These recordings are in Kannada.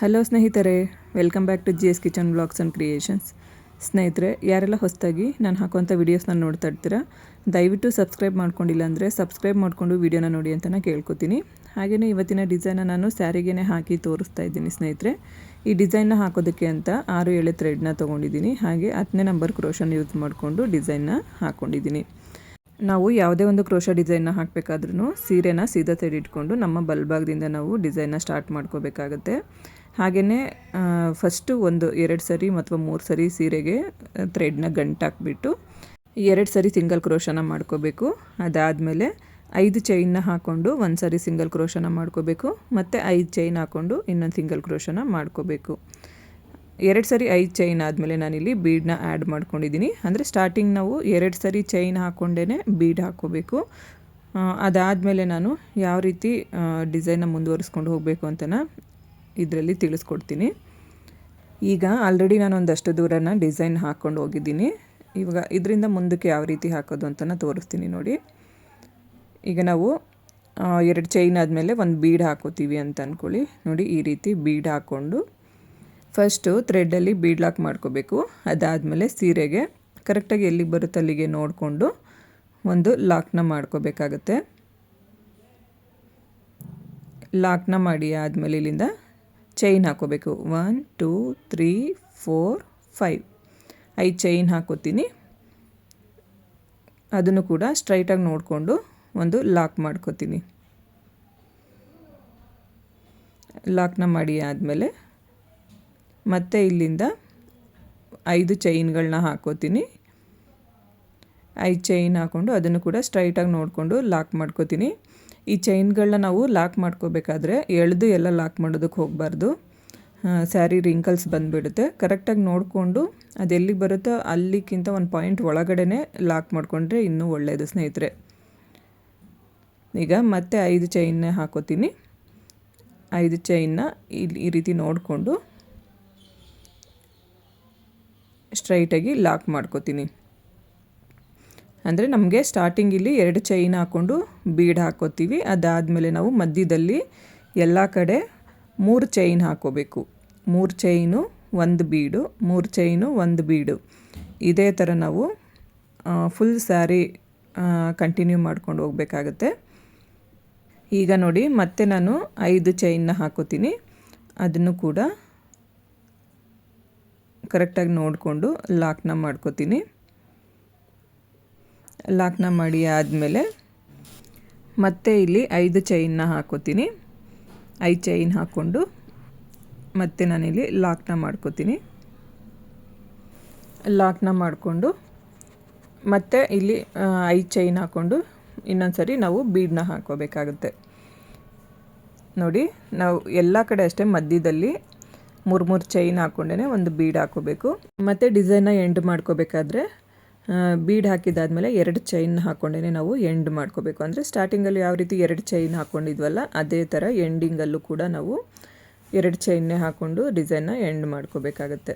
ಹಲೋ ಸ್ನೇಹಿತರೆ, welcome back to GS kitchen blogs and creations. ಸ್ನೇಹಿತರೆ, ಯಾರೆಲ್ಲ ಹೊಸದಾಗಿ ನಾನು ಹಾಕುವಂಥ ವೀಡಿಯೋಸ್ನ ನೋಡ್ತಾ ಇರ್ತೀರಾ, ದಯವಿಟ್ಟು ಸಬ್ಸ್ಕ್ರೈಬ್ ಮಾಡ್ಕೊಂಡಿಲ್ಲ ಅಂದರೆ ಸಬ್ಸ್ಕ್ರೈಬ್ ಮಾಡಿಕೊಂಡು ವೀಡಿಯೋನ ನೋಡಿ ಅಂತ ನಾನು ಕೇಳ್ಕೊತೀನಿ. ಹಾಗೆಯೇ ಇವತ್ತಿನ ಡಿಸೈನ್ನ ನಾನು ಸ್ಯಾರಿಗೇ ಹಾಕಿ ತೋರಿಸ್ತಾ ಇದ್ದೀನಿ ಸ್ನೇಹಿತರೆ. ಈ ಡಿಸೈನ್ನ ಹಾಕೋದಕ್ಕೆ ಅಂತ 6-7 ಥ್ರೆಡ್ನ ತೊಗೊಂಡಿದ್ದೀನಿ. ಹಾಗೆ 10ನೇ ನಂಬರ್ ಕ್ರೋಶನ್ ಯೂಸ್ ಮಾಡಿಕೊಂಡು ಡಿಸೈನ್ನ ಹಾಕ್ಕೊಂಡಿದ್ದೀನಿ. ನಾವು ಯಾವುದೇ ಒಂದು ಕ್ರೋಶ ಡಿಸೈನ್ನ ಹಾಕಬೇಕಾದ್ರೂ ಸೀರೆನ ಸೀದಾ ಸೈಡ್ ಇಟ್ಕೊಂಡು ನಮ್ಮ ಬಲ್ಭಾಗದಿಂದ ನಾವು ಡಿಸೈನ್ನ ಸ್ಟಾರ್ಟ್ ಮಾಡ್ಕೋಬೇಕಾಗತ್ತೆ. ಹಾಗೆಯೇ ಫಸ್ಟು 1-2 ಸರಿ ಅಥವಾ 3 ಸರಿ ಸೀರೆಗೆ ಥ್ರೆಡ್ನ ಗಂಟಾಕ್ಬಿಟ್ಟು 2 ಸರಿ ಸಿಂಗಲ್ ಕ್ರೋಶನ ಮಾಡ್ಕೋಬೇಕು. ಅದಾದಮೇಲೆ 5 ಚೈನ್ನ ಹಾಕ್ಕೊಂಡು 1 ಸರಿ ಸಿಂಗಲ್ ಕ್ರೋಶನ ಮಾಡ್ಕೋಬೇಕು. ಮತ್ತು 5 ಚೈನ್ ಹಾಕ್ಕೊಂಡು ಇನ್ನೊಂದು ಸಿಂಗಲ್ ಕ್ರೋಶನ ಮಾಡ್ಕೋಬೇಕು. 2 ಸರಿ 5 ಚೈನ್ ಆದಮೇಲೆ ನಾನಿಲ್ಲಿ ಬೀಡನ್ನ ಆ್ಯಡ್ ಮಾಡ್ಕೊಂಡಿದ್ದೀನಿ. ಅಂದರೆ ಸ್ಟಾರ್ಟಿಂಗ್ ನಾವು 2 ಸರಿ ಚೈನ್ ಹಾಕ್ಕೊಂಡೇ ಬೀಡ್ ಹಾಕ್ಕೋಬೇಕು. ಅದಾದಮೇಲೆ ನಾನು ಯಾವ ರೀತಿ ಡಿಸೈನ್ನ ಮುಂದುವರಿಸ್ಕೊಂಡು ಹೋಗಬೇಕು ಅಂತನ ಇದರಲ್ಲಿ ತಿಳಿಸ್ಕೊಡ್ತೀನಿ. ಈಗ ಆಲ್ರೆಡಿ ನಾನು ಒಂದಷ್ಟು ದೂರನ ಡಿಸೈನ್ ಹಾಕ್ಕೊಂಡು ಹೋಗಿದ್ದೀನಿ. ಇವಾಗ ಇದರಿಂದ ಮುಂದಕ್ಕೆ ಯಾವ ರೀತಿ ಹಾಕೋದು ಅಂತನ ತೋರಿಸ್ತೀನಿ ನೋಡಿ. ಈಗ ನಾವು 2 ಚೈನ್ ಆದಮೇಲೆ ಒಂದು ಬೀಡ್ ಹಾಕೋತೀವಿ ಅಂತ ಅಂದ್ಕೊಳ್ಳಿ. ನೋಡಿ, ಈ ರೀತಿ ಬೀಡ್ ಹಾಕ್ಕೊಂಡು ಫಸ್ಟು ಥ್ರೆಡ್ಡಲ್ಲಿ ಬೀಡ್ ಲಾಕ್ ಮಾಡ್ಕೋಬೇಕು. ಅದಾದಮೇಲೆ ಸೀರೆಗೆ ಕರೆಕ್ಟಾಗಿ ಎಲ್ಲಿಗೆ ಬರುತ್ತೆ ಅಲ್ಲಿಗೆ ನೋಡಿಕೊಂಡು ಒಂದು ಲಾಕ್ನ ಮಾಡ್ಕೋಬೇಕಾಗತ್ತೆ. ಲಾಕ್ನ ಮಾಡಿ ಆದಮೇಲೆ ಇಲ್ಲಿಂದ ಚೈನ್ ಹಾಕೋಬೇಕು. 1 2 3 4 5 5 ಚೈನ್ ಹಾಕೋತೀನಿ. ಅದನ್ನು ಕೂಡ ಸ್ಟ್ರೈಟಾಗಿ ನೋಡಿಕೊಂಡು ಒಂದು ಲಾಕ್ ಮಾಡ್ಕೋತೀನಿ. ಲಾಕ್ನ ಮಾಡಿ ಆದಮೇಲೆ ಮತ್ತೆ ಇಲ್ಲಿಂದ 5 ಚೈನ್ಗಳನ್ನ ಹಾಕೋತೀನಿ. 5 ಚೈನ್ ಹಾಕ್ಕೊಂಡು ಅದನ್ನು ಕೂಡ ಸ್ಟ್ರೈಟಾಗಿ ನೋಡಿಕೊಂಡು ಲಾಕ್ ಮಾಡ್ಕೋತೀನಿ. ಈ ಚೈನ್ಗಳನ್ನ ನಾವು ಲಾಕ್ ಮಾಡ್ಕೋಬೇಕಾದ್ರೆ ಎಳೆದು ಎಲ್ಲ ಲಾಕ್ ಮಾಡೋದಕ್ಕೆ ಹೋಗಬಾರ್ದು. ಸ್ಯಾರಿ ರಿಂಕಲ್ಸ್ ಬಂದುಬಿಡುತ್ತೆ. ಕರೆಕ್ಟಾಗಿ ನೋಡಿಕೊಂಡು ಅದೆಲ್ಲಿಗೆ ಬರುತ್ತೋ ಅಲ್ಲಿಗಿಂತ ಒಂದು ಪಾಯಿಂಟ್ ಒಳಗಡೆ ಲಾಕ್ ಮಾಡಿಕೊಂಡ್ರೆ ಇನ್ನೂ ಒಳ್ಳೆಯದು ಸ್ನೇಹಿತರೆ. ಈಗ ಮತ್ತೆ 5 ಚೈನ್ನ ಹಾಕೋತೀನಿ. 5 ಚೈನ್ನ ಈ ರೀತಿ ನೋಡಿಕೊಂಡು ಸ್ಟ್ರೈಟಾಗಿ ಲಾಕ್ ಮಾಡ್ಕೋತೀನಿ. ಅಂದರೆ ನಮಗೆ ಸ್ಟಾರ್ಟಿಂಗ್ ಇಲ್ಲಿ 2 ಚೈನ್ ಹಾಕ್ಕೊಂಡು ಬೀಡ್ ಹಾಕೋತೀವಿ. ಅದಾದಮೇಲೆ ನಾವು ಮಧ್ಯದಲ್ಲಿ ಎಲ್ಲ ಕಡೆ 3 ಚೈನ್ ಹಾಕೋಬೇಕು. 3 ಚೈನು 1 ಬೀಡು, 3 ಚೈನು 1 ಬೀಡು. ಇದೇ ಥರ ನಾವು ಫುಲ್ ಸ್ಯಾರಿ ಕಂಟಿನ್ಯೂ ಮಾಡ್ಕೊಂಡು ಹೋಗಬೇಕಾಗತ್ತೆ. ಈಗ ನೋಡಿ, ಮತ್ತೆ ನಾನು 5 ಚೈನ್ನ ಹಾಕೋತೀನಿ. ಅದನ್ನು ಕೂಡ ಕರೆಕ್ಟಾಗಿ ನೋಡಿಕೊಂಡು ಲಾಕ್ನ ಮಾಡ್ಕೋತೀನಿ. ಲಾಕ್ನ ಮಾಡಿ ಆದಮೇಲೆ ಮತ್ತೆ ಇಲ್ಲಿ 5 ಚೈನ್ನ ಹಾಕೋತೀನಿ. 5 ಚೈನ್ ಹಾಕ್ಕೊಂಡು ಮತ್ತೆ ನಾನಿಲ್ಲಿ ಲಾಕ್ನ ಮಾಡ್ಕೋತೀನಿ. ಲಾಕ್ನ ಮಾಡಿಕೊಂಡು ಮತ್ತೆ ಇಲ್ಲಿ 5 ಚೈನ್ ಹಾಕ್ಕೊಂಡು ಇನ್ನೊಂದು ಸರಿ ನಾವು ಬೀಡನ್ನ ಹಾಕೋಬೇಕಾಗುತ್ತೆ. ನೋಡಿ, ನಾವು ಎಲ್ಲ ಕಡೆ ಅಷ್ಟೇ ಮಧ್ಯದಲ್ಲಿ 3 ಚೈನ್ ಹಾಕ್ಕೊಂಡೇ ಒಂದು ಬೀಡ್ ಹಾಕೋಬೇಕು. ಮತ್ತು ಡಿಸೈನ್ನ ಎಂಡ್ ಮಾಡ್ಕೋಬೇಕಾದ್ರೆ ಬೀಡ್ ಹಾಕಿದಾದ್ಮೇಲೆ 2 ಚೈನ್ ಹಾಕ್ಕೊಂಡೇ ನಾವು ಎಂಡ್ ಮಾಡ್ಕೋಬೇಕು. ಅಂದರೆ ಸ್ಟಾರ್ಟಿಂಗಲ್ಲಿ ಯಾವ ರೀತಿ 2 ಚೈನ್ ಹಾಕ್ಕೊಂಡಿದ್ವಲ್ಲ ಅದೇ ಥರ ಎಂಡಿಂಗಲ್ಲೂ ಕೂಡ ನಾವು 2 ಚೈನ್ನೇ ಹಾಕ್ಕೊಂಡು ಡಿಸೈನ್ನ ಎಂಡ್ ಮಾಡ್ಕೋಬೇಕಾಗತ್ತೆ.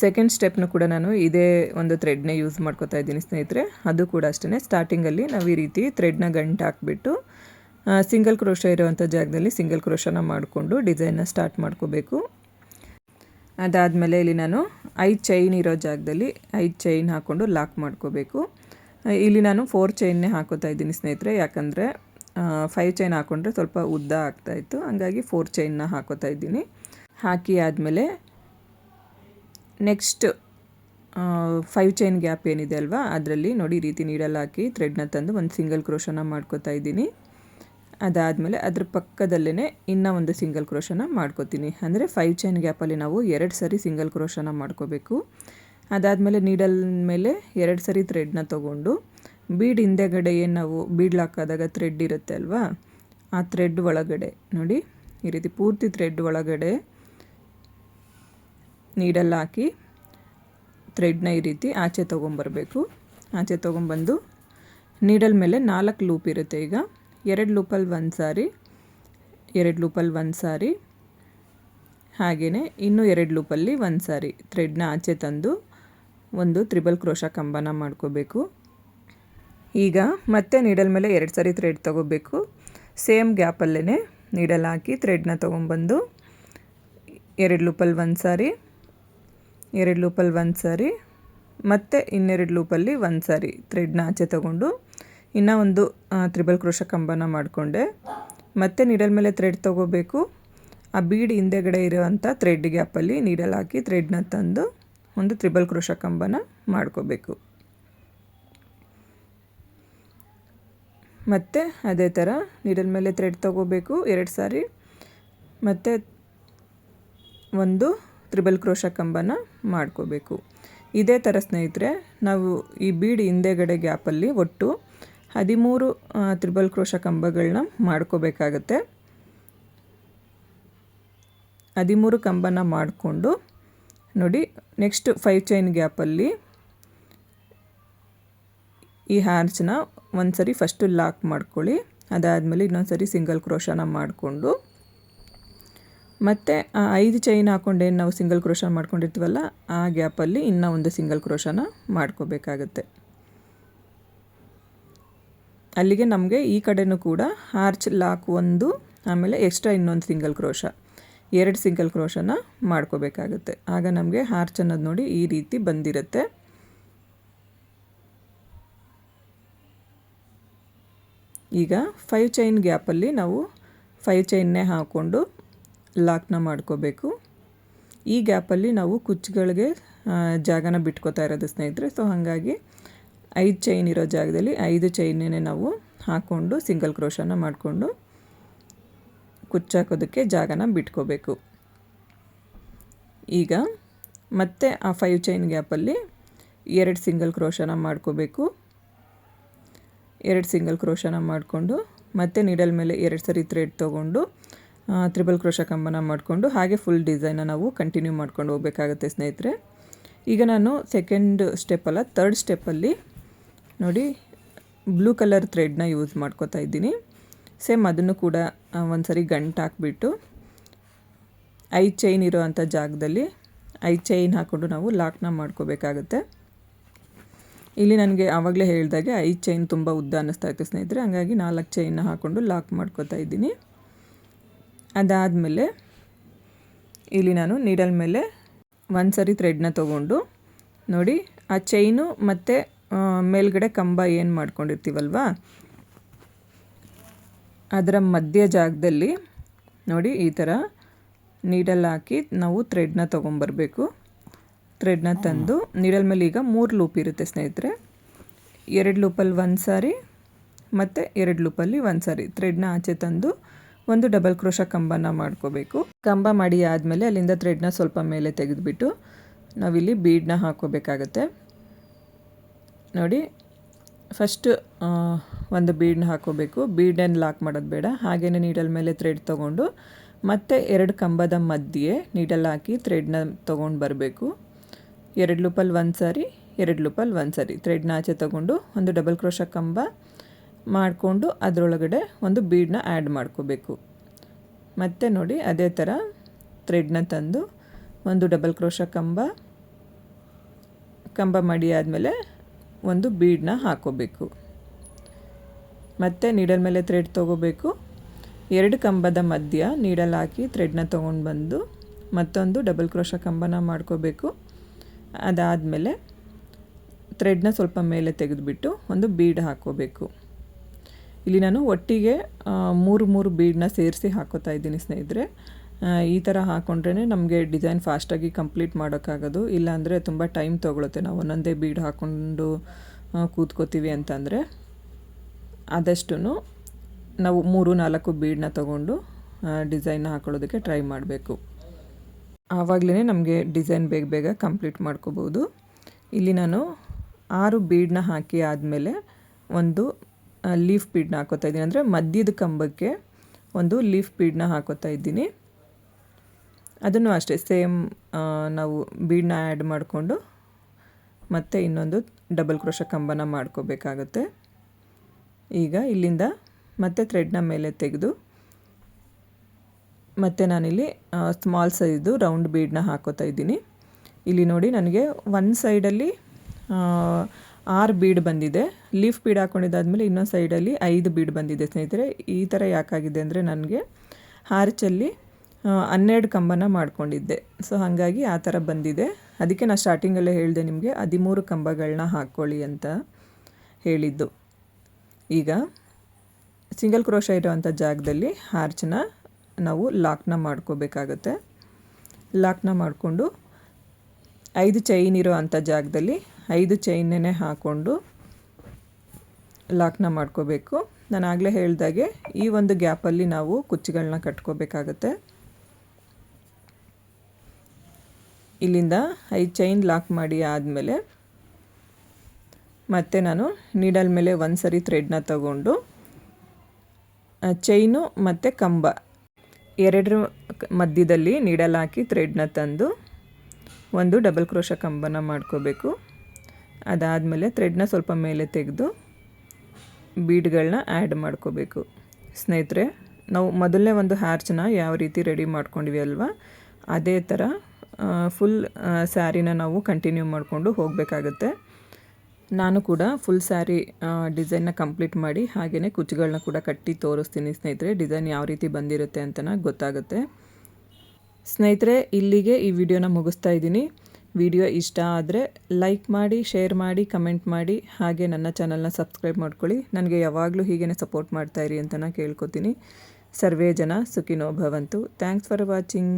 ಸೆಕೆಂಡ್ ಸ್ಟೆಪ್ನು ಕೂಡ ನಾನು ಇದೇ ಒಂದು ಥ್ರೆಡ್ನೇ ಯೂಸ್ ಮಾಡ್ಕೋತಾ ಇದ್ದೀನಿ ಸ್ನೇಹಿತರೆ. ಅದು ಕೂಡ ಅಷ್ಟೇ, ಸ್ಟಾರ್ಟಿಂಗಲ್ಲಿ ನಾವು ಈ ರೀತಿ ಥ್ರೆಡ್ನ ಗಂಟು ಹಾಕಿಬಿಟ್ಟು ಸಿಂಗಲ್ ಕ್ರೋಶ ಇರುವಂಥ ಜಾಗದಲ್ಲಿ ಸಿಂಗಲ್ ಕ್ರೋಶನ ಮಾಡಿಕೊಂಡು ಡಿಸೈನ್ನ ಸ್ಟಾರ್ಟ್ ಮಾಡ್ಕೋಬೇಕು. ಅದಾದಮೇಲೆ ಇಲ್ಲಿ ನಾನು 5 ಚೈನ್ ಇರೋ ಜಾಗದಲ್ಲಿ 5 ಚೈನ್ ಹಾಕ್ಕೊಂಡು ಲಾಕ್ ಮಾಡ್ಕೋಬೇಕು. ಇಲ್ಲಿ ನಾನು 4 ಚೈನ್ನೇ ಹಾಕೋತಾ ಇದ್ದೀನಿ ಸ್ನೇಹಿತರೆ. ಯಾಕಂದರೆ 5 ಚೈನ್ ಹಾಕ್ಕೊಂಡ್ರೆ ಸ್ವಲ್ಪ ಉದ್ದ ಆಗ್ತಾಯಿತ್ತು, ಹಂಗಾಗಿ 4 ಚೈನ್ನ ಹಾಕೋತಾ ಇದ್ದೀನಿ. ಹಾಕಿ ಆದಮೇಲೆ ನೆಕ್ಸ್ಟ್ 5 ಚೈನ್ ಗ್ಯಾಪ್ ಏನಿದೆ ಅಲ್ವಾ, ಅದರಲ್ಲಿ ನೋಡಿ ಈ ರೀತಿ ನೀಡಲ್ ಹಾಕಿ ಥ್ರೆಡ್ನ ತಂದು ಒಂದು ಸಿಂಗಲ್ ಕ್ರೋಶನ ಮಾಡ್ಕೋತಾ ಇದ್ದೀನಿ. ಅದಾದಮೇಲೆ ಅದ್ರ ಪಕ್ಕದಲ್ಲೇ ಇನ್ನೂ ಒಂದು ಸಿಂಗಲ್ ಕ್ರೋಶನ ಮಾಡ್ಕೋತೀನಿ. ಅಂದರೆ 5 ಚೈನ್ ಗ್ಯಾಪಲ್ಲಿ ನಾವು 2 ಸರಿ ಸಿಂಗಲ್ ಕ್ರೋಶನ ಮಾಡ್ಕೋಬೇಕು. ಅದಾದಮೇಲೆ ನೀಡಲ್ ಮೇಲೆ 2 ಸರಿ ಥ್ರೆಡ್ನ ತೊಗೊಂಡು ಬೀಡ್ ಹಿಂದೆಗಡೆ ಏನು ನಾವು ಬೀಡ್ ಲಾಕ್ ಆದಾಗ ಥ್ರೆಡ್ ಇರುತ್ತೆ ಅಲ್ವಾ, ಆ ಥ್ರೆಡ್ ಒಳಗಡೆ ನೋಡಿ ಈ ರೀತಿ ಪೂರ್ತಿ ಥ್ರೆಡ್ ಒಳಗಡೆ ನೀಡಲ್ ಹಾಕಿ ಥ್ರೆಡ್ನ ಈ ರೀತಿ ಆಚೆ ತೊಗೊಂಬರಬೇಕು. ಆಚೆ ತೊಗೊಂಬಂದು ನೀಡಲ್ ಮೇಲೆ 4 ಲೂಪ್ ಇರುತ್ತೆ. ಈಗ 2 ಲೂಪಲ್ಲಿ 1 ಸಾರಿ, 2 ಲೂಪಲ್ಲಿ 1 ಸಾರಿ, ಹಾಗೆಯೇ ಇನ್ನೂ 2 ಲೂಪಲ್ಲಿ 1 ಸಾರಿ ಥ್ರೆಡ್ನ ಆಚೆ ತಂದು ಒಂದು ತ್ರಿಬಲ್ ಕ್ರೋಶ ಕಂಬನ ಮಾಡ್ಕೋಬೇಕು. ಈಗ ಮತ್ತೆ ನೀಡಲ್ ಮೇಲೆ 2 ಸಾರಿ ಥ್ರೆಡ್ ತೊಗೋಬೇಕು. ಸೇಮ್ ಗ್ಯಾಪಲ್ಲೇ ನೀಡಲ್ ಹಾಕಿ ಥ್ರೆಡ್ನ ತೊಗೊಂಬಂದು 2 ಲೂಪಲ್ಲಿ ಒಂದು ಸಾರಿ, 2 ಲೂಪಲ್ಲಿ ಒಂದು ಸಾರಿ, ಮತ್ತು ಇನ್ನೆರಡು ಲೂಪಲ್ಲಿ ಒಂದು ಸಾರಿ ಥ್ರೆಡ್ನ ಆಚೆ ತಗೊಂಡು ಇನ್ನೂ ಒಂದು ತ್ರಿಬಲ್ ಕ್ರೋಶ ಕಂಬನ ಮಾಡಿಕೊಂಡೆ. ಮತ್ತು ನೀಡಲ್ ಮೇಲೆ ಥ್ರೆಡ್ ತೊಗೋಬೇಕು. ಆ ಬೀಡ್ ಹಿಂದೆಗಡೆ ಇರುವಂಥ ಥ್ರೆಡ್ ಗ್ಯಾಪಲ್ಲಿ ನೀಡಲ್ ಹಾಕಿ ಥ್ರೆಡ್ನ ತಂದು ಒಂದು ತ್ರಿಬಲ್ ಕ್ರೋಶ ಕಂಬನ ಮಾಡ್ಕೋಬೇಕು. ಮತ್ತು ಅದೇ ಥರ ನೀಡಲ್ ಮೇಲೆ ಥ್ರೆಡ್ ತೊಗೋಬೇಕು 2 ಸಾರಿ, ಮತ್ತು ಒಂದು ತ್ರಿಬಲ್ ಕ್ರೋಶ ಕಂಬನ ಮಾಡ್ಕೋಬೇಕು. ಇದೇ ಥರ ಸ್ನೇಹಿತರೆ ನಾವು ಈ ಬೀಡ್ ಹಿಂದೆಗಡೆ ಗ್ಯಾಪಲ್ಲಿ ಒಟ್ಟು 13 ತ್ರಿಬಲ್ ಕ್ರೋಶ ಕಂಬಗಳನ್ನ ಮಾಡ್ಕೋಬೇಕಾಗತ್ತೆ. 13 ಕಂಬನ ಮಾಡಿಕೊಂಡು ನೋಡಿ, ನೆಕ್ಸ್ಟ್ 5 ಚೈನ್ ಗ್ಯಾಪಲ್ಲಿ ಈ ಹ್ಯಾರ್ಚ್ನ ಒಂದು ಸರಿ ಫಸ್ಟು ಲಾಕ್ ಮಾಡ್ಕೊಳ್ಳಿ. ಅದಾದಮೇಲೆ ಇನ್ನೊಂದು ಸರಿ ಸಿಂಗಲ್ ಕ್ರೋಶನ ಮಾಡಿಕೊಂಡು, ಮತ್ತು 5 ಚೈನ್ ಹಾಕ್ಕೊಂಡೇನು ನಾವು ಸಿಂಗಲ್ ಕ್ರೋಶ ಮಾಡ್ಕೊಂಡಿರ್ತೀವಲ್ಲ ಆ ಗ್ಯಾಪಲ್ಲಿ ಇನ್ನೂ ಒಂದು ಸಿಂಗಲ್ ಕ್ರೋಶನ ಮಾಡ್ಕೋಬೇಕಾಗತ್ತೆ. ಅಲ್ಲಿಗೆ ನಮಗೆ ಈ ಕಡೆನೂ ಕೂಡ ಆರ್ಚ್ ಲಾಕ್ ಒಂದು, ಆಮೇಲೆ ಎಕ್ಸ್ಟ್ರಾ ಇನ್ನೊಂದು ಸಿಂಗಲ್ ಕ್ರೋಶ, 2 ಸಿಂಗಲ್ ಕ್ರೋಶನ ಮಾಡ್ಕೋಬೇಕಾಗುತ್ತೆ. ಆಗ ನಮಗೆ ಆರ್ಚ್ ಅನ್ನೋದು ನೋಡಿ ಈ ರೀತಿ ಬಂದಿರುತ್ತೆ. ಈಗ 5 ಚೈನ್ ಗ್ಯಾಪಲ್ಲಿ ನಾವು 5 ಚೈನ್ನೇ ಹಾಕ್ಕೊಂಡು ಲಾಕ್ನ ಮಾಡ್ಕೋಬೇಕು. ಈ ಗ್ಯಾಪಲ್ಲಿ ನಾವು ಕುಚ್ಚುಗಳಿಗೆ ಜಾಗನ ಬಿಟ್ಕೋತಾ ಇರೋದು ಸ್ನೇಹಿತರೆ. ಸೊ ಹಾಗಾಗಿ 5 ಚೈನ್ ಇರೋ ಜಾಗದಲ್ಲಿ 5 ಚೈನ್ನೇ ನಾವು ಹಾಕ್ಕೊಂಡು ಸಿಂಗಲ್ ಕ್ರೋಶನ ಮಾಡಿಕೊಂಡು ಕುಚ್ಚಾಕೋದಕ್ಕೆ ಜಾಗನ ಬಿಟ್ಕೋಬೇಕು. ಈಗ ಮತ್ತೆ ಆ 5 ಚೈನ್ ಗ್ಯಾಪಲ್ಲಿ 2 ಸಿಂಗಲ್ ಕ್ರೋಶನ ಮಾಡ್ಕೋಬೇಕು. 2 ಸಿಂಗಲ್ ಕ್ರೋಶನ ಮಾಡಿಕೊಂಡು ಮತ್ತೆ ನೀಡಲ್ ಮೇಲೆ 2 ಸರಿ ಥ್ರೆಡ್ ತೊಗೊಂಡು ತ್ರಿಬಲ್ ಕ್ರೋಶ ಕಂಬನ ಮಾಡಿಕೊಂಡು ಹಾಗೆ ಫುಲ್ ಡಿಸೈನ ನಾವು ಕಂಟಿನ್ಯೂ ಮಾಡ್ಕೊಂಡು ಹೋಗಬೇಕಾಗುತ್ತೆ ಸ್ನೇಹಿತರೆ. ಈಗ ನಾನು ಸೆಕೆಂಡ್ ಸ್ಟೆಪ್ಪಲ್ಲ ಥರ್ಡ್ ಸ್ಟೆಪ್ಪಲ್ಲಿ ನೋಡಿ ಬ್ಲೂ ಕಲರ್ ಥ್ರೆಡ್ನ ಯೂಸ್ ಮಾಡ್ಕೋತಾ ಇದ್ದೀನಿ. ಸೇಮ್ ಅದನ್ನು ಕೂಡ ಒಂದು ಸರಿ ಗಂಟು ಹಾಕ್ಬಿಟ್ಟು 5 ಚೈನ್ ಇರೋ ಅಂಥ ಜಾಗದಲ್ಲಿ 5 ಚೈನ್ ಹಾಕ್ಕೊಂಡು ನಾವು ಲಾಕ್ನ ಮಾಡ್ಕೋಬೇಕಾಗುತ್ತೆ. ಇಲ್ಲಿ ನನಗೆ ಆವಾಗಲೇ ಹೇಳಿದಾಗೆ 5 ಚೈನ್ ತುಂಬ ಉದ್ದ ಅನ್ನಿಸ್ತಾ ಇತ್ತು ಸ್ನೇಹಿತರೆ, ಹಾಗಾಗಿ 4 ಚೈನ್ನ ಹಾಕ್ಕೊಂಡು ಲಾಕ್ ಮಾಡ್ಕೋತಾ ಇದ್ದೀನಿ. ಅದಾದಮೇಲೆ ಇಲ್ಲಿ ನಾನು ನೀಡಲ್ ಮೇಲೆ ಒಂದು ಸರಿ ಥ್ರೆಡ್ನ ತೊಗೊಂಡು ನೋಡಿ ಆ ಚೈನು ಮತ್ತು ಮೇಲ್ಗಡೆ ಕಂಬ ಏನು ಮಾಡ್ಕೊಂಡಿರ್ತೀವಲ್ವ ಅದರ ಮಧ್ಯ ಜಾಗದಲ್ಲಿ ನೋಡಿ ಈ ಥರ ನೀಡಲ್ ಹಾಕಿ ನಾವು ಥ್ರೆಡ್ನ ತೊಗೊಂಬರಬೇಕು. ಥ್ರೆಡ್ನ ತಂದು ನೀಡಲ್ ಮೇಲೆ ಈಗ 3 ಲೂಪ್ ಇರುತ್ತೆ ಸ್ನೇಹಿತರೆ. 2 ಲೂಪಲ್ಲಿ ಒಂದು ಸಾರಿ ಮತ್ತು 2 ಲೂಪಲ್ಲಿ ಒಂದು ಸಾರಿ ಥ್ರೆಡ್ನ ಆಚೆ ತಂದು ಒಂದು ಡಬಲ್ ಕ್ರೋಶ ಕಂಬನ ಮಾಡ್ಕೋಬೇಕು. ಕಂಬ ಮಾಡಿ ಆದಮೇಲೆ ಅಲ್ಲಿಂದ ಥ್ರೆಡ್ನ ಸ್ವಲ್ಪ ಮೇಲೆ ತೆಗೆದುಬಿಟ್ಟು ನಾವಿಲ್ಲಿ ಬೀಡನ್ನ ಹಾಕ್ಕೋಬೇಕಾಗತ್ತೆ. ನೋಡಿ ಫಸ್ಟ್ ಒಂದು ಬೀಡನ್ನ ಹಾಕ್ಕೋಬೇಕು. ಬೀಡನ್ನು ಲಾಕ್ ಮಾಡೋದು ಬೇಡ, ಹಾಗೆಯೇ ನೀಡಲ್ ಮೇಲೆ ಥ್ರೆಡ್ ತೊಗೊಂಡು ಮತ್ತೆ 2 ಕಂಬದ ಮಧ್ಯೆ ನೀಡಲ್ ಹಾಕಿ ಥ್ರೆಡ್ನ ತೊಗೊಂಡು ಬರಬೇಕು. 2 ಲೂಪಲ್ಲಿ ಒಂದು ಸಾರಿ 2 ಲೂಪಲ್ಲಿ ಒಂದು ಸಾರಿ ಥ್ರೆಡ್ನ ಆಚೆ ತೊಗೊಂಡು ಒಂದು ಡಬಲ್ ಕ್ರೋಶ ಕಂಬ ಮಾಡಿಕೊಂಡು ಅದರೊಳಗಡೆ ಒಂದು ಬೀಡನ್ನ ಆ್ಯಡ್ ಮಾಡ್ಕೋಬೇಕು. ಮತ್ತು ನೋಡಿ ಅದೇ ಥರ ಥ್ರೆಡ್ನ ತಂದು ಒಂದು ಡಬಲ್ ಕ್ರೋಶ ಕಂಬ ಮಾಡಿ ಆದಮೇಲೆ ಒಂದು ಬೀಡನ್ನ ಹಾಕ್ಕೋಬೇಕು. ಮತ್ತು ನೀಡಲ್ ಮೇಲೆ ಥ್ರೆಡ್ ತೊಗೋಬೇಕು. 2 ಕಂಬದ ಮಧ್ಯ ನೀಡಲ್ ಹಾಕಿ ಥ್ರೆಡ್ನ ತೊಗೊಂಡು ಬಂದು ಮತ್ತೊಂದು ಡಬಲ್ ಕ್ರೋಶ ಕಂಬನ ಮಾಡ್ಕೋಬೇಕು. ಅದಾದಮೇಲೆ ಥ್ರೆಡ್ನ ಸ್ವಲ್ಪ ಮೇಲೆ ತೆಗೆದುಬಿಟ್ಟು ಒಂದು ಬೀಡ್ ಹಾಕ್ಕೋಬೇಕು. ಇಲ್ಲಿ ನಾನು ಒಟ್ಟಿಗೆ 3 ಬೀಡನ್ನ ಸೇರಿಸಿ ಹಾಕೋತಾ ಇದ್ದೀನಿ ಸ್ನೇಹಿತರೆ. ಈ ಥರ ಹಾಕ್ಕೊಂಡ್ರೆ ನಮಗೆ ಡಿಸೈನ್ ಫಾಸ್ಟಾಗಿ ಕಂಪ್ಲೀಟ್ ಮಾಡೋಕ್ಕಾಗೋದು. ಇಲ್ಲಾಂದರೆ ತುಂಬ ಟೈಮ್ ತೊಗೊಳುತ್ತೆ. ನಾವು ಒಂದೊಂದೇ ಬೀಡ್ ಹಾಕ್ಕೊಂಡು ಕೂತ್ಕೋತೀವಿ ಅಂತಂದರೆ ಆದಷ್ಟು ನಾವು 3-4 ಬೀಡನ್ನ ತೊಗೊಂಡು ಡಿಸೈನ್ನ ಹಾಕೊಳ್ಳೋದಕ್ಕೆ ಟ್ರೈ ಮಾಡಬೇಕು. ಆವಾಗಲೇ ನಮಗೆ ಡಿಸೈನ್ ಬೇಗ ಕಂಪ್ಲೀಟ್ ಮಾಡ್ಕೋಬೋದು. ಇಲ್ಲಿ ನಾನು 6 ಬೀಡನ್ನ ಹಾಕಿ ಆದಮೇಲೆ ಒಂದು ಲೀಫ್ ಬೀಡನ್ನ ಹಾಕೋತಾ ಇದ್ದೀನಿ. ಅಂದರೆ ಮಧ್ಯದ ಕಂಬಕ್ಕೆ ಒಂದು ಲೀಫ್ ಬೀಡನ್ನ ಹಾಕೋತಾ ಇದ್ದೀನಿ. ಅದನ್ನು ಅಷ್ಟೇ ಸೇಮ್ ನಾವು ಬೀಡನ್ನ ಆ್ಯಡ್ ಮಾಡಿಕೊಂಡು ಮತ್ತೆ ಇನ್ನೊಂದು ಡಬಲ್ ಕ್ರೋಶ ಕಂಬನ ಮಾಡ್ಕೋಬೇಕಾಗುತ್ತೆ. ಈಗ ಇಲ್ಲಿಂದ ಮತ್ತೆ ಥ್ರೆಡ್ನ ಮೇಲೆ ತೆಗೆದು ಮತ್ತು ನಾನಿಲ್ಲಿ ಸ್ಮಾಲ್ ಸೈಜು ರೌಂಡ್ ಬೀಡನ್ನ ಹಾಕೋತಾ ಇದ್ದೀನಿ. ಇಲ್ಲಿ ನೋಡಿ ನನಗೆ ಒಂದು ಸೈಡಲ್ಲಿ 6 ಬೀಡ್ ಬಂದಿದೆ. ಲೀಫ್ ಬೀಡ್ ಹಾಕ್ಕೊಂಡಿದ್ದಾದಮೇಲೆ ಇನ್ನೊಂದು ಸೈಡಲ್ಲಿ 5 ಬೀಡ್ ಬಂದಿದೆ ಸ್ನೇಹಿತರೆ. ಈ ಥರ ಯಾಕಾಗಿದೆ ಅಂದರೆ ನನಗೆ ಹಾರ್ಚಲ್ಲಿ 12 ಕಂಬನ ಮಾಡ್ಕೊಂಡಿದ್ದೆ. ಸೊ ಹಾಗಾಗಿ ಆ ಥರ ಬಂದಿದೆ. ಅದಕ್ಕೆ ನಾನು ಸ್ಟಾರ್ಟಿಂಗಲ್ಲೇ ಹೇಳಿದೆ ನಿಮಗೆ 13 ಕಂಬಗಳನ್ನ ಹಾಕ್ಕೊಳ್ಳಿ ಅಂತ ಹೇಳಿದ್ದು. ಈಗ ಸಿಂಗಲ್ ಕ್ರೋಶ ಇರೋವಂಥ ಜಾಗದಲ್ಲಿ ಆರ್ಚನ್ನ ನಾವು ಲಾಕ್ನ ಮಾಡ್ಕೋಬೇಕಾಗತ್ತೆ. ಲಾಕ್ನ ಮಾಡಿಕೊಂಡು 5 ಚೈನ್ ಇರೋ ಅಂಥ ಜಾಗದಲ್ಲಿ 5 ಚೈನ್ನೇ ಹಾಕ್ಕೊಂಡು ಲಾಕ್ನ ಮಾಡ್ಕೋಬೇಕು. ನಾನು ಆಗಲೇ ಹೇಳ್ದಾಗೆ ಈ ಒಂದು ಗ್ಯಾಪಲ್ಲಿ ನಾವು ಕುಚ್ಚುಗಳನ್ನ ಕಟ್ಕೋಬೇಕಾಗತ್ತೆ. ಇಲ್ಲಿಂದ 5 ಚೈನ್ ಲಾಕ್ ಮಾಡಿ ಆದಮೇಲೆ ಮತ್ತೆ ನಾನು ನೀಡಲ್ ಮೇಲೆ ಒಂದು ಸರಿ ಥ್ರೆಡ್ನ ತಗೊಂಡು ಚೈನು ಮತ್ತು ಕಂಬ ಎರಡರ ಮಧ್ಯದಲ್ಲಿ ನೀಡಲ್ ಹಾಕಿ ಥ್ರೆಡ್ನ ತಂದು ಒಂದು ಡಬಲ್ ಕ್ರೋಶ ಕಂಬನ ಮಾಡ್ಕೋಬೇಕು. ಅದಾದಮೇಲೆ ಥ್ರೆಡ್ನ ಸ್ವಲ್ಪ ಮೇಲೆ ತೆಗೆದು ಬೀಡ್ಗಳನ್ನ ಆ್ಯಡ್ ಮಾಡ್ಕೋಬೇಕು. ಸ್ನೇಹಿತರೆ, ನಾವು ಮೊದಲನೇ ಒಂದು ಹ್ಯಾರ್ಚನ್ನ ಯಾವ ರೀತಿ ರೆಡಿ ಮಾಡ್ಕೊಂಡಿವಿ ಅಲ್ವಾ, ಅದೇ ಥರ ಫುಲ್ ಸ್ಯಾರಿನ ನಾವು ಕಂಟಿನ್ಯೂ ಮಾಡಿಕೊಂಡು ಹೋಗಬೇಕಾಗತ್ತೆ. ನಾನು ಕೂಡ ಫುಲ್ ಸ್ಯಾರಿ ಡಿಸೈನ್ನ ಕಂಪ್ಲೀಟ್ ಮಾಡಿ ಹಾಗೆಯೇ ಕುಚ್ಚುಗಳನ್ನ ಕೂಡ ಕಟ್ಟಿ ತೋರಿಸ್ತೀನಿ ಸ್ನೇಹಿತರೆ. ಡಿಸೈನ್ ಯಾವ ರೀತಿ ಬಂದಿರುತ್ತೆ ಅಂತ ಗೊತ್ತಾಗುತ್ತೆ. ಸ್ನೇಹಿತರೆ, ಇಲ್ಲಿಗೆ ಈ ವಿಡಿಯೋನ ಮುಗಿಸ್ತಾ ಇದ್ದೀನಿ. ವಿಡಿಯೋ ಇಷ್ಟ ಆದರೆ ಲೈಕ್ ಮಾಡಿ, ಶೇರ್ ಮಾಡಿ, ಕಮೆಂಟ್ ಮಾಡಿ, ಹಾಗೆ ನನ್ನ ಚಾನಲ್ನ ಸಬ್ಸ್ಕ್ರೈಬ್ ಮಾಡ್ಕೊಳ್ಳಿ. ನನಗೆ ಯಾವಾಗಲೂ ಹೀಗೇ ಸಪೋರ್ಟ್ ಮಾಡ್ತಾಯಿರಿ ಅಂತ ನಾನು ಕೇಳ್ಕೊತೀನಿ. ಸರ್ವೇ ಜನ ಸುಖಿನೋ ಭವಂತು. Thanks for watching.